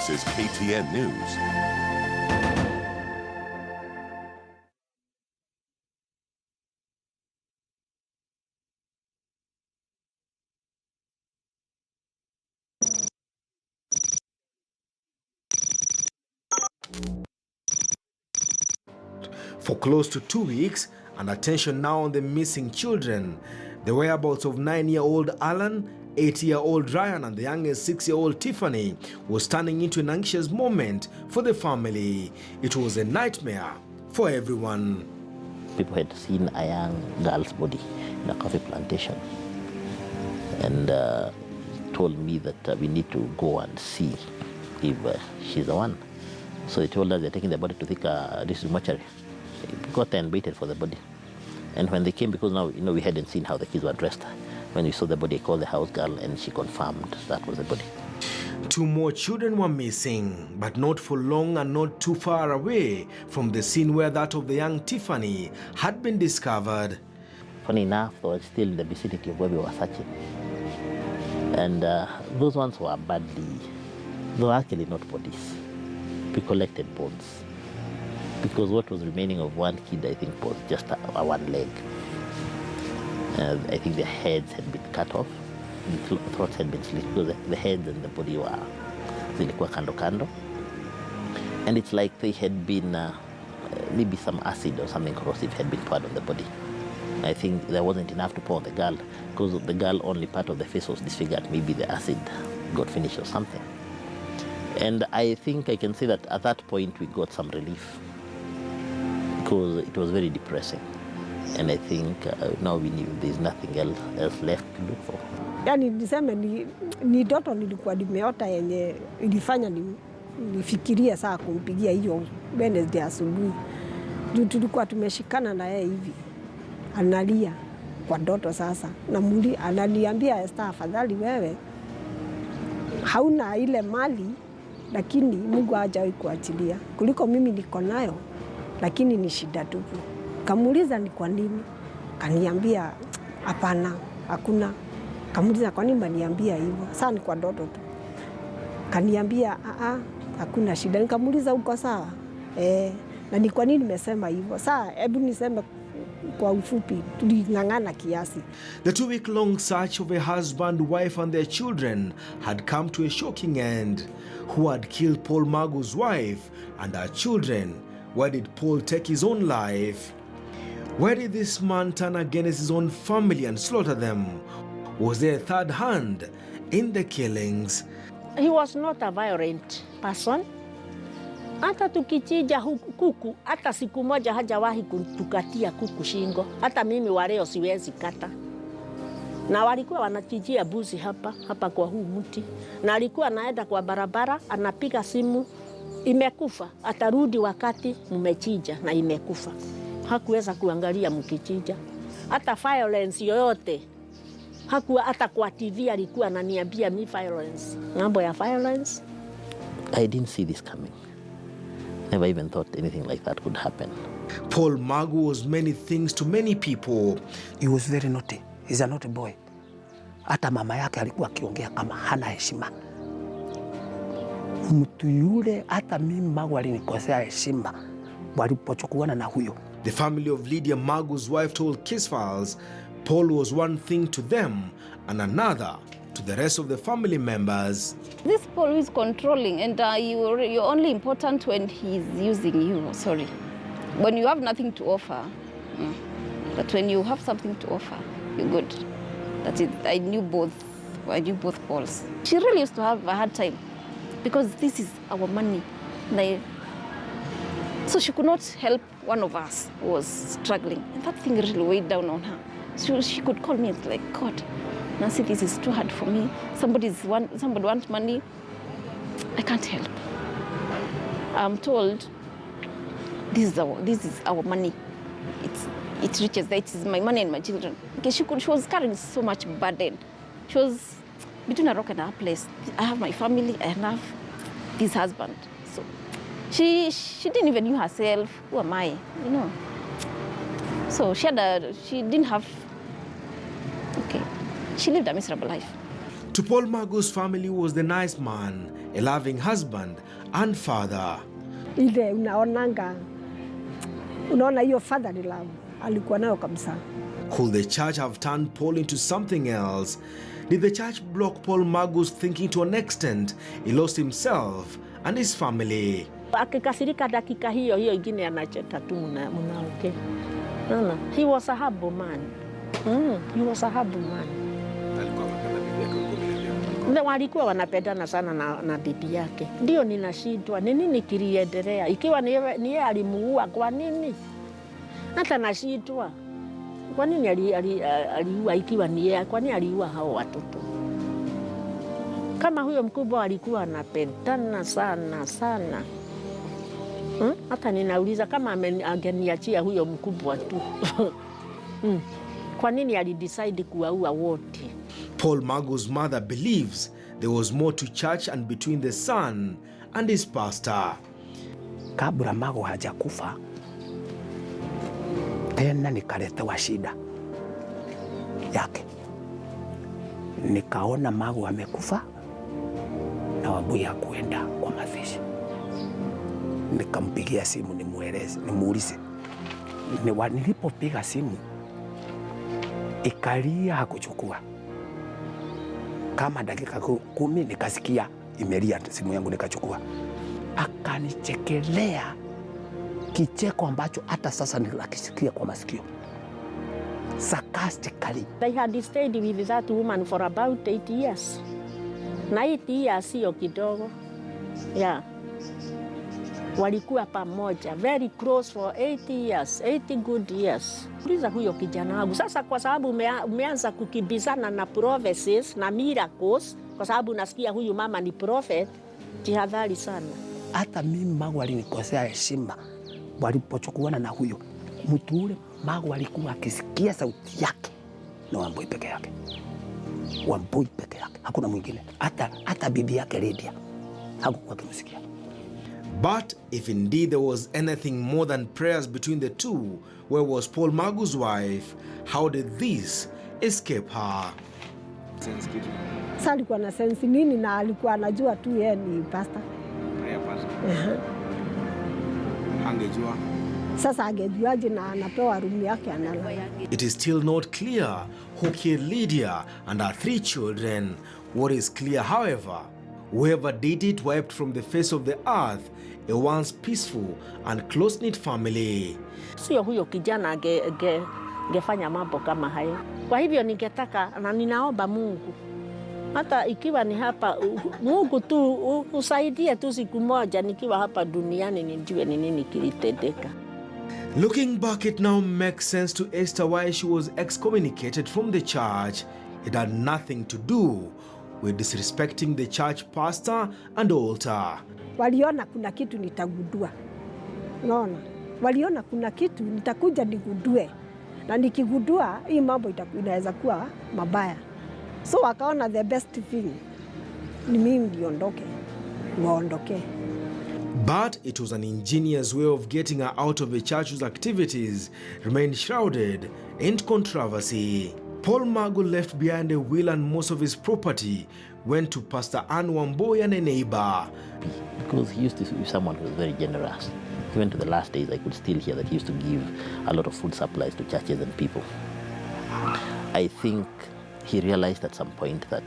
This is KTN News. For close to 2 weeks, and attention now on the missing children. The whereabouts of 9-year-old Alan, 8-year-old Ryan, and the youngest 6-year-old Tiffany was turning into an anxious moment for the family. It was a nightmare for everyone. People had seen a young girl's body in a coffee plantation and told me that we need to go and see if she's the one. So they told us they're taking the body to Thika District Mortuary. We got there and waited for the body. And when they came, because now we hadn't seen how the kids were dressed, when we saw the body, I called the house girl and she confirmed that was the body. 2 more children were missing, but not for long and not too far away from the scene where that of the young Tiffany had been discovered. Funny enough, they were still in the vicinity of where we were searching. And those ones were they were actually not bodies. We collected bones. Because what was remaining of one kid, I think, was just a one leg. I think their heads had been cut off, the throats had been slit, because the head and the body were zilikuwa kando kando. And it's like they had been, maybe some acid or something corrosive had been poured on the body. I think there wasn't enough to pour on the girl, because the girl, only part of the face was disfigured. Maybe the acid got finished or something. And I think I can say that at that point we got some relief, because it was very depressing. And I think now we knew there's nothing else left to look for. Yani niseme ni ndoto nilikuwa nimeota yenye ilifanya nifikirie saa kumpigia hiyo Wednesday asubuhi. Juu tulikuwa tumeshikana na yeye hivi. Analia kwa ndoto sasa. Na ananiambia Esther, afadhali wewe hauna ile mali, lakini Mungu hajawahi kuachilia. Kuliko mimi niko nayo, lakini ni shida tupu. Kamuuliza ni kwa nini? Kaniambia hapana, hakuna. Kamuuliza kwa nini maniambia hivyo? Sasa ni kwa ndoto tu. Kaniambia hakuna shida. Nikamuuliza uko sawa? Na ni kwa nini nimesema hivyo? Sasa hebu niseme kwa ufupi, tuling'ang'ana kiasi. The 2-week-long search of a husband, wife and their children had come to a shocking end. Who had killed Paul Magu's wife and her children? Why did Paul take his own life? Why did this man turn against his own family and slaughter them? Was there a third hand in the killings? He was not a violent person. Hata tukichinja kuku, hata siku moja hajawahi kutukatia kuku shingo. Hata mimi wa leo siwezi kata. Na walikuwa wanachinjia mbuzi hapa kwa huu mti. Na alikuwa anaenda kwa barabara, anapiga simu, imekufa. Atarudi wakati mmechinja na imekufa. Hakuweza kuangalia mkichinja. Hata violence yoyote. Hata kwa TV alikuwa ananiambia mi violence. Mambo ya violence. I didn't see this coming. Never even thought anything like that could happen. Paul Magu was many things to many people. He was very naughty. He's a naughty boy. Hata mama yake alikuwa akiongea kama hana heshima. Mtu yule, hata mimi Magu alinikosea heshima walipochukuana na huyo. The family of Lydia Magu's wife told Kiss Files Paul was one thing to them and another to the rest of the family members. This Paul is controlling, and you're only important when he's using you. Sorry. When you have nothing to offer. But when you have something to offer, you're good. That's it. I knew both Pauls. She really used to have a hard time because this is our money. So she could not help one of us who was struggling. And that thing really weighed down on her. So she could call me and like, God, Nancy, this is too hard for me. Somebody wants money. I can't help. I'm told this is our money. It reaches that. It is my money and my children. Okay, she was carrying so much burden. She was between a rock and a hard place. I have my family. I have this husband. So she didn't even know herself. Who am I? You know. So she didn't have. Okay, she lived a miserable life. To Paul Magu's family was the nice man, a loving husband and father. Ile unaona hiyo fatherly love alikuwa nayo kabisa. Could the church have turned Paul into something else? Did the church block Paul Magu's thinking to an extent he lost himself and his family? Akikasirika dakika hiyo ingine anacheka tu mnaongea. No. He was a humble man. He was a humble man. Walikuwa wanapendana sana na bibi yake. Ndio ninashindwa. Ni nini kiliendelea? Ikiwa ni yeye alimuua, kwa nini? Hata nashindwa. Kwa nini aliua ikiwa ni yeye? Kwa nini aliua hao watoto? Kama huyo mkubwa alikuwa anapendana sana. Hata ninauliza kama angeniachia huyo mkubwa tu. Kwa nini alidecide kuwaua wote? Paul Magu's mother believes there was more to church and between the son and his pastor. Kabla Magu hajakufa tena nikaletewa shida yake. Nikaona Magu amekufa na Wambui hakuenda kwa mazishi. Nikampigia simu nimuulize. Nilipopiga simu ikalia, hakuchukua. Kama dakika 10 nikasikia imelia simu yangu, nikachukua. Akanichekelea kicheko ambacho hata sasa ninakisikia kwa masikio. Sarcastically. They had stayed with that woman for about 8 years. Na 8 years sio kidogo. Yeah. Walikuwa pamoja, very close for 80 years, 80 good years. Uliza huyo kijana wangu. Sasa kwa sababu umeanza kukimbizana na prophecies na miracles, kwa sababu nasikia huyu mama ni prophet, jihadhari sana. Hata mimi Magu alinikosea heshima walipochukuana na huyo mtu ule. Magu alikuwa akisikia sauti yake na Wambui peke yake. Wambui peke yake, hakuna mwingine. Hata bibi yake Lydia hakuwa akimsikia. But if indeed there was anything more than prayers between the two, where was Paul Magu's wife? How did this escape her? Sasa alikuwa na sense nini na alikuwa anajua tu yeye ni pastor. Angejua. Sasa angejuaje na anapewa room yake analala? It is still not clear who killed Lydia and her 3 children. What is clear, however, whoever did it wiped from the face of the earth a once peaceful and close-knit family. Sio huyo kijana angefanya mambo kama hayo. Kwa hivyo ningetaka na ninaomba Mungu, hata ikiwa ni hapa, Mungu tu usaidie tu siku moja nikiwa hapa duniani nijue ni nini kilitendeka. Looking back, it now makes sense to Esther why she was excommunicated from the church. It had nothing to do with disrespecting the church pastor and altar. Waliona kuna kitu nitagundua. Unaona? Waliona kuna kitu nitakuja nigundue. Na nikigundua hii mambo inaweza kuwa mabaya. So wakaona the best thing ni mimi niondoke. Waondoke. But it was an ingenious way of getting her out of the church's activities, remained shrouded in controversy. Paul Magu left behind a will and most of his property went to Pastor Ann Wambui and a neighbor. Because he used to be someone who was very generous. Even to the last days, I could still hear that he used to give a lot of food supplies to churches and people. I think he realized at some point that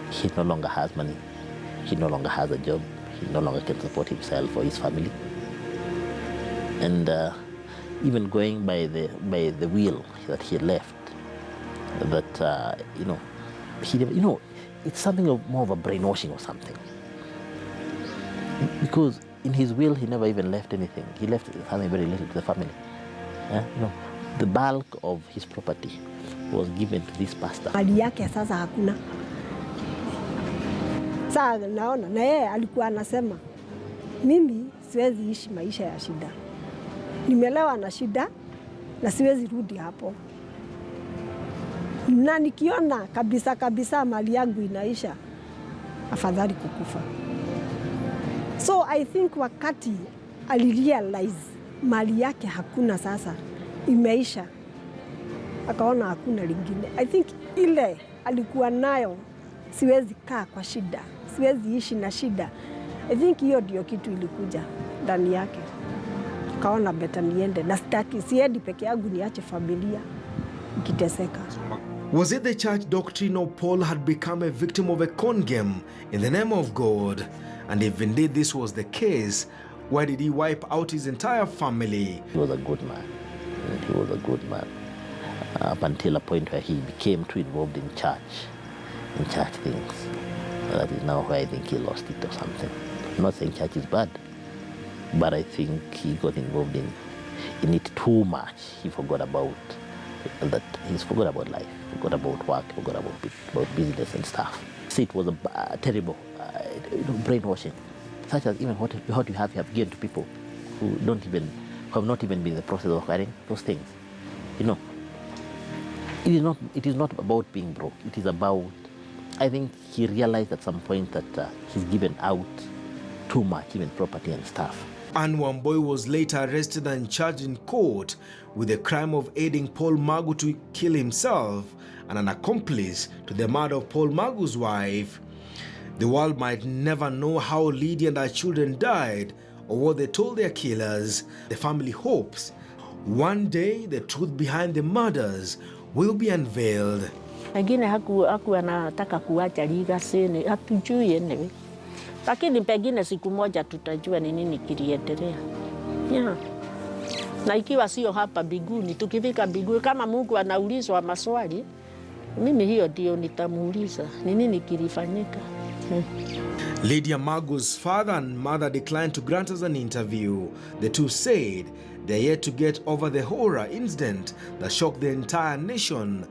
he no longer has money, he no longer has a job, he no longer can support himself or his family. And even going by the will that he left, that it's something of more of a brainwashing or something. Because in his will, he never even left anything. He left something very little to the family. The bulk of his property was given to this pastor. Mali yake sasa hakuna. Sasa naona na yeye alikuwa anasema mimi siwezi ishi maisha ya shida. Nimelewa na shida na siwezi rudi hapo. Na nikiona kabisa mali yangu inaisha, afadhali kukufa. So I think wakati alirealize mali yake hakuna sasa, imeisha, akaona hakuna lingine. I think ile alikuwa nayo siwezi kaa kwa shida, siwezi ishi na shida. I think hiyo ndio kitu ilikuja ndani yake. Kaona beta niende, na sitaki, siendi peke yangu, niache familia ikiteseka. Was it the church doctrine or Paul had become a victim of a con game in the name of God? And if indeed this was the case, why did he wipe out his entire family? He was a good man. He was a good man. Up until a point where he became too involved in church things. That is now where I think he lost it or something. I'm not saying church is bad, but I think he got involved in it too much. He forgot about that. He forgot about life, forgot about work, forgot about business and stuff. See, it was a terrible brainwashing, such as even what you have given to people who have not even been in the process of acquiring those things. It is not about being broke. It is about, I think he realized at some point that he's given out too much, even property and stuff. Anne Wambui was later arrested and charged in court with the crime of aiding Paul Magu to kill himself and an accomplice to the murder of Paul Magu's wife. The world might never know how Lydia and her children died or what they told their killers. The family hopes one day the truth behind the murders will be unveiled. Pengine haku anataka kuacha legacy, hatujui anyway. Lakini pengine siku moja tutajua ni nini kiliendelea. Yeah. Na ikiwa sio hapa mbinguni, tukifika mbinguni kama Mungu anaulizwa maswali, mimi hiyo ndio nitamuuliza ni nini kilifanyika. Lydia Magu's father and mother declined to grant us an interview. The two said they're yet to get over the horror incident that shocked the entire nation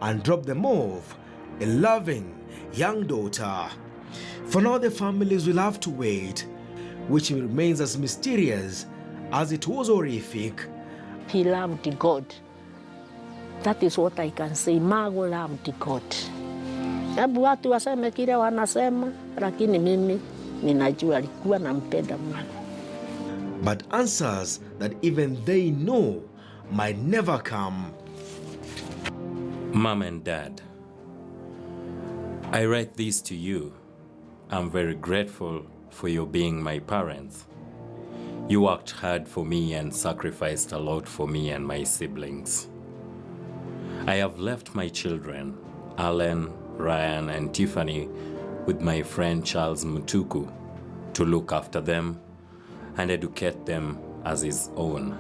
and dropped them off a loving young daughter. For now, the families will have to wait, which remains as mysterious as it was horrific. He loved God. That is what I can say. Magu loved God. Hebu watu waseme kile wanasema, lakini mimi ninajua alikuwa anampenda Magu. But answers that even they know might never come. Mom and Dad, I write this to you. I'm very grateful for you being my parents. You worked hard for me and sacrificed a lot for me and my siblings. I have left my children, Alan, Ryan, and Tiffany, with my friend Charles Mutuku, to look after them and educate them as his own.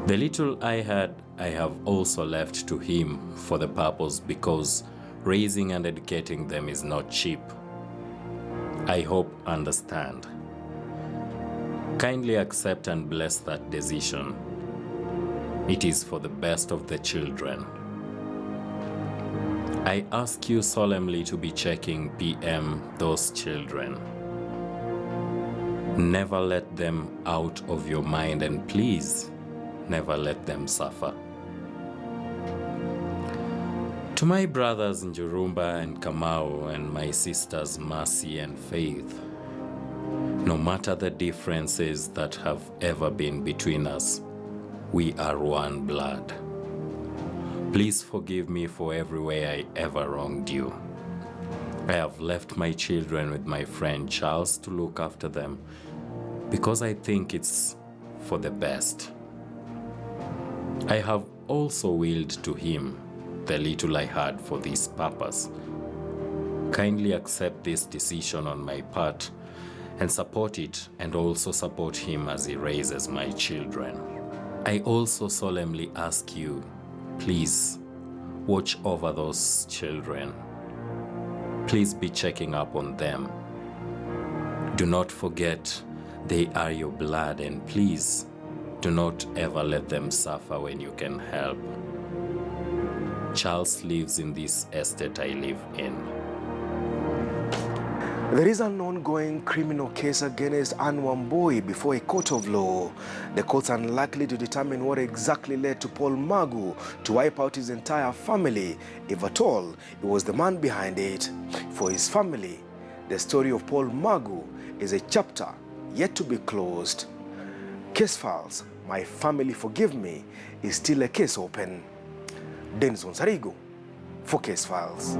The little I had, I have also left to him for the purpose, because raising and educating them is not cheap. I hope understand. Kindly accept and bless that decision. It is for the best of the children. I ask you solemnly to be checking PM those children. Never let them out of your mind, and please, never let them suffer. To my brothers Njurumba and Kamau, and my sisters Mercy and Faith, no matter the differences that have ever been between us, we are one blood. Please forgive me for every way I ever wronged you. I have left my children with my friend Charles to look after them, because I think it's for the best. I have also willed to him the little I had for this purpose. Kindly accept this decision on my part and support it, and also support him as he raises my children. I also solemnly ask you, please watch over those children. Please be checking up on them. Do not forget they are your blood, and please do not ever let them suffer when you can help. Charles lives in this estate I live in. There is an ongoing criminal case against Anne Wambui before a court of law. The courts are unlikely to determine what exactly led to Paul Magu to wipe out his entire family, if at all it was the man behind it. For his family, the story of Paul Magu is a chapter yet to be closed. Case files, My Family Forgive Me, is still a case open. Denison Sarigo for Case Files.